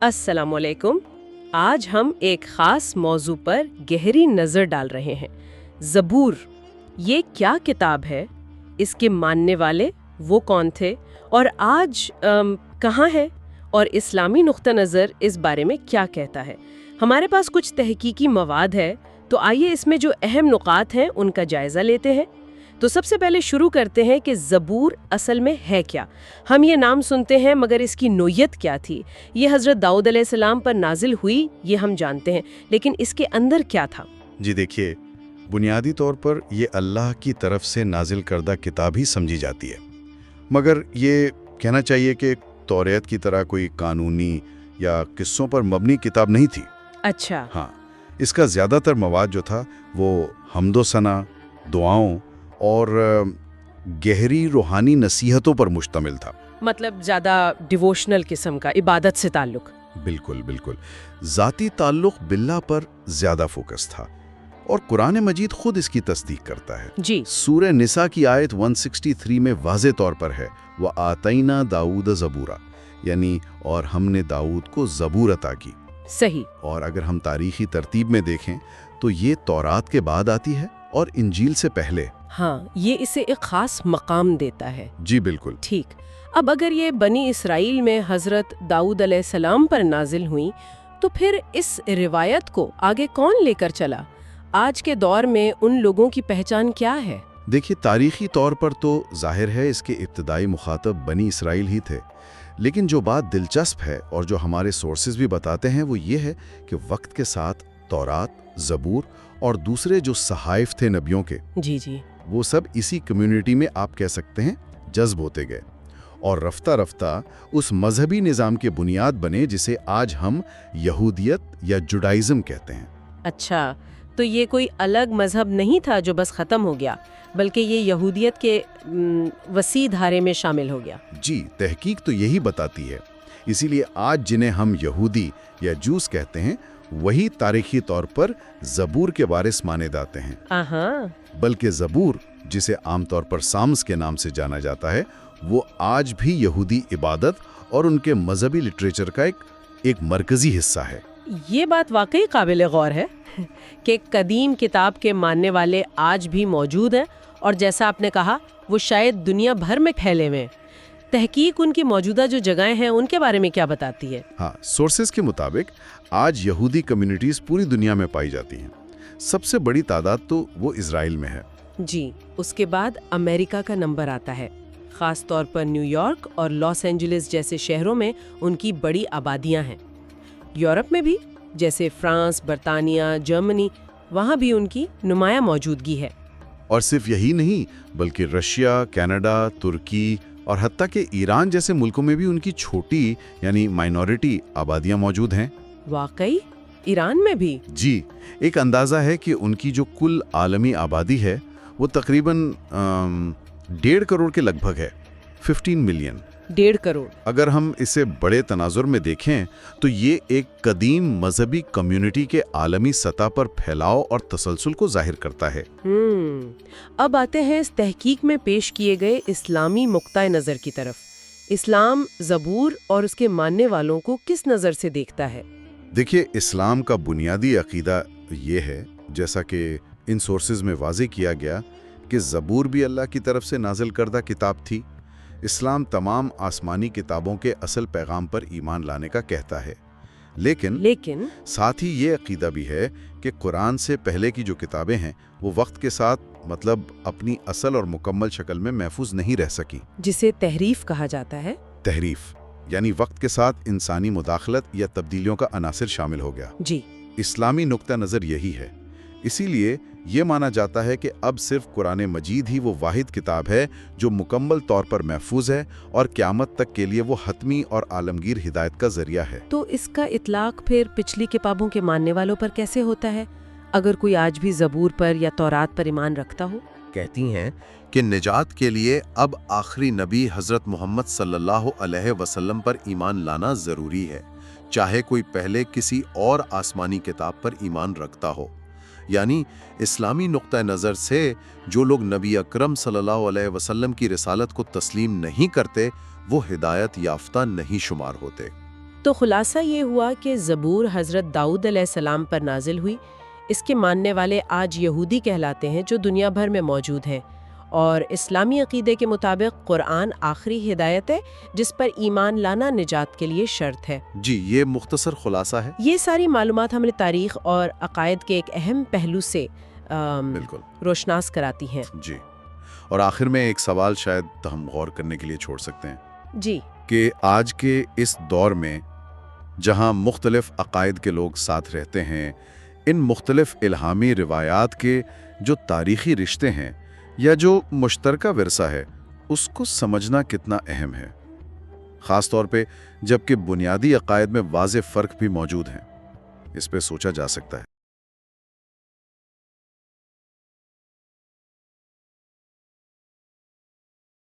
السلام علیکم۔ آج ہم ایک خاص موضوع پر گہری نظر ڈال رہے ہیں۔ زبور، یہ کیا کتاب ہے؟ اس کے ماننے والے وہ کون تھے؟ اور آج کہاں ہے؟ اور اسلامی نقطہ نظر اس بارے میں کیا کہتا ہے؟ ہمارے پاس کچھ تحقیقی مواد ہے، تو آئیے اس میں جو اہم نقاط ہیں ان کا جائزہ لیتے ہیں۔ تو سب سے پہلے شروع کرتے ہیں کہ زبور اصل میں ہے کیا؟ ہم یہ نام سنتے ہیں مگر اس کی نوعیت کیا تھی؟ یہ حضرت داؤد علیہ السلام پر نازل ہوئی، یہ ہم جانتے ہیں، لیکن اس کے اندر کیا تھا؟ جی دیکھیے، بنیادی طور پر یہ اللہ کی طرف سے نازل کردہ کتاب ہی سمجھی جاتی ہے، مگر یہ کہنا چاہیے کہ توریت کی طرح کوئی قانونی یا قصوں پر مبنی کتاب نہیں تھی۔ اچھا۔ ہاں، اس کا زیادہ تر مواد جو تھا وہ حمد و ثنا، دعاؤں اور گہری روحانی نصیحتوں پر مشتمل تھا۔ مطلب زیادہ ڈیووشنل قسم کا، عبادت سے تعلق۔ بالکل بالکل، ذاتی تعلق باللہ پر زیادہ فوکس تھا، اور قرآن مجید خود اس کی تصدیق کرتا ہے۔ جی۔ سورہ نساء کی آیت 163 میں واضح طور پر ہے، وَآتَيْنَا دَاوُودَ زَبُورًا، یعنی اور ہم نے داؤد کو زبور عطا کی۔ صحیح۔ اور اگر ہم تاریخی ترتیب میں دیکھیں تو یہ تورات کے بعد آتی ہے اور انجیل سے پہلے۔ ہاں، یہ اسے ایک خاص مقام دیتا ہے۔ جی بالکل۔ ٹھیک، اب اگر یہ بنی اسرائیل میں حضرت داؤد علیہ السلام پر نازل ہوئی، تو پھر اس روایت کو آگے کون لے کر چلا؟ آج کے دور میں ان لوگوں کی پہچان کیا ہے؟ دیکھیے، تاریخی طور پر تو ظاہر ہے اس کے ابتدائی مخاطب بنی اسرائیل ہی تھے، لیکن جو بات دلچسپ ہے اور جو ہمارے سورسز بھی بتاتے ہیں وہ یہ ہے کہ وقت کے ساتھ تورات، زبور اور دوسرے جو صحائف تھے نبیوں کے، جی وہ سب اسی کمیونٹی میں آپ کہہ سکتے ہیں جذب ہوتے گئے، اور رفتہ رفتہ اس مذہبی نظام کے بنیاد بنے جسے آج ہم یہودیت یا جوڈائزم کہتے ہیں۔ اچھا، تو یہ کوئی الگ مذہب نہیں تھا جو بس ختم ہو گیا، بلکہ یہ یہودیت کے وسیع دھارے میں شامل ہو گیا۔ جی، تحقیق تو یہی بتاتی ہے، اسی لیے آج جنہیں ہم یہودی یا جوس کہتے ہیں، وہی تاریخی طور پر زبور کے وارث مانے جاتے ہیں۔ ہاں، بلکہ زبور، جسے عام طور پر سامس کے نام سے جانا جاتا ہے، وہ آج بھی یہودی عبادت اور ان کے مذہبی لٹریچر کا ایک مرکزی حصہ ہے۔ یہ بات واقعی قابل غور ہے کہ قدیم کتاب کے ماننے والے آج بھی موجود ہیں، اور جیسا آپ نے کہا وہ شاید دنیا بھر میں پھیلے ہوئے ہیں۔ تحقیق ان کی موجودہ جو جگہیں ہیں ان کے بارے میں کیا بتاتی ہے؟ ہاں، سورسز کے مطابق آج یہودی کمیونٹیز پوری دنیا میں پائی جاتی ہیں۔ سب سے بڑی تعداد تو وہ اسرائیل میں ہے۔ جی، اس کے بعد امریکہ کا نمبر آتا ہے، خاص طور پر نیو یارک اور لاس اینجلس جیسے شہروں میں ان کی بڑی آبادیاں ہیں۔ یورپ میں بھی، جیسے فرانس، برطانیہ، جرمنی، وہاں بھی ان کی نمایاں موجودگی ہے۔ اور صرف یہی نہیں، بلکہ رشیا، کینیڈا، ترکی اور حتیٰ کہ ایران جیسے ملکوں میں بھی ان کی چھوٹی یعنی مائنورٹی آبادیاں موجود ہیں۔ واقعی؟ ایران میں بھی؟ جی، ایک اندازہ ہے کہ ان کی جو کل عالمی آبادی ہے وہ تقریباً 1.5 کروڑ کے لگ بھگ ہے، 15 ملین۔ 1.5 کروڑ؟ اگر ہم اسے بڑے تناظر میں دیکھیں تو یہ ایک قدیم مذہبی کمیونٹی کے عالمی سطح پر پھیلاؤ اور تسلسل کو ظاہر کرتا ہے۔ اب آتے ہیں اس تحقیق میں پیش کیے گئے اسلامی نقطہ نظر کی طرف۔ اسلام زبور اور اس کے ماننے والوں کو کس نظر سے دیکھتا ہے؟ دیکھیے، اسلام کا بنیادی عقیدہ یہ ہے، جیسا کہ ان سورسز میں واضح کیا گیا، کہ زبور بھی اللہ کی طرف سے نازل کردہ کتاب تھی۔ اسلام تمام آسمانی کتابوں کے اصل پیغام پر ایمان لانے کا کہتا ہے، لیکن ساتھ ہی یہ عقیدہ بھی ہے کہ قرآن سے پہلے کی جو کتابیں ہیں وہ وقت کے ساتھ مطلب اپنی اصل اور مکمل شکل میں محفوظ نہیں رہ سکی، جسے تحریف کہا جاتا ہے۔ تحریف یعنی وقت کے ساتھ انسانی مداخلت یا تبدیلیوں کا عناصر شامل ہو گیا۔ جی، اسلامی نقطہ نظر یہی ہے، اسی لیے یہ مانا جاتا ہے کہ اب صرف قرآن مجید ہی وہ واحد کتاب ہے جو مکمل طور پر محفوظ ہے اور قیامت تک کے لیے وہ حتمی اور عالمگیر ہدایت کا ذریعہ ہے۔ تو اس کا اطلاق پھر پچھلی کتابوں کے ماننے والوں پر کیسے ہوتا ہے، اگر کوئی آج بھی زبور پر یا تورات پر ایمان رکھتا ہو؟ کہتی ہیں کہ نجات کے لیے اب آخری نبی حضرت محمد صلی اللہ علیہ وسلم پر ایمان لانا ضروری ہے، چاہے کوئی پہلے کسی اور آسمانی کتاب پر ایمان رکھتا ہو۔ یعنی اسلامی نقطہ نظر سے جو لوگ نبی اکرم صلی اللہ علیہ وسلم کی رسالت کو تسلیم نہیں کرتے وہ ہدایت یافتہ نہیں شمار ہوتے۔ تو خلاصہ یہ ہوا کہ زبور حضرت داؤد علیہ السلام پر نازل ہوئی. اس کے ماننے والے آج یہودی کہلاتے ہیں جو دنیا بھر میں موجود ہیں، اور اسلامی عقیدے کے مطابق قرآن آخری ہدایت ہے جس پر ایمان لانا نجات کے لیے شرط ہے. جی، یہ مختصر خلاصہ ہے. یہ ساری معلومات ہمیں تاریخ اور عقائد کے ایک اہم پہلو سے بالکل روشناس کراتی ہیں. جی، اور آخر میں ایک سوال شاید ہم غور کرنے کے لیے چھوڑ سکتے ہیں جی. کہ آج کے اس دور میں جہاں مختلف عقائد کے لوگ ساتھ رہتے ہیں، ان مختلف الہامی روایات کے جو تاریخی رشتے ہیں یا جو مشترکہ ورثہ ہے، اس کو سمجھنا کتنا اہم ہے، خاص طور پہ جب کہ بنیادی عقائد میں واضح فرق بھی موجود ہیں. اس پہ سوچا جا سکتا ہے.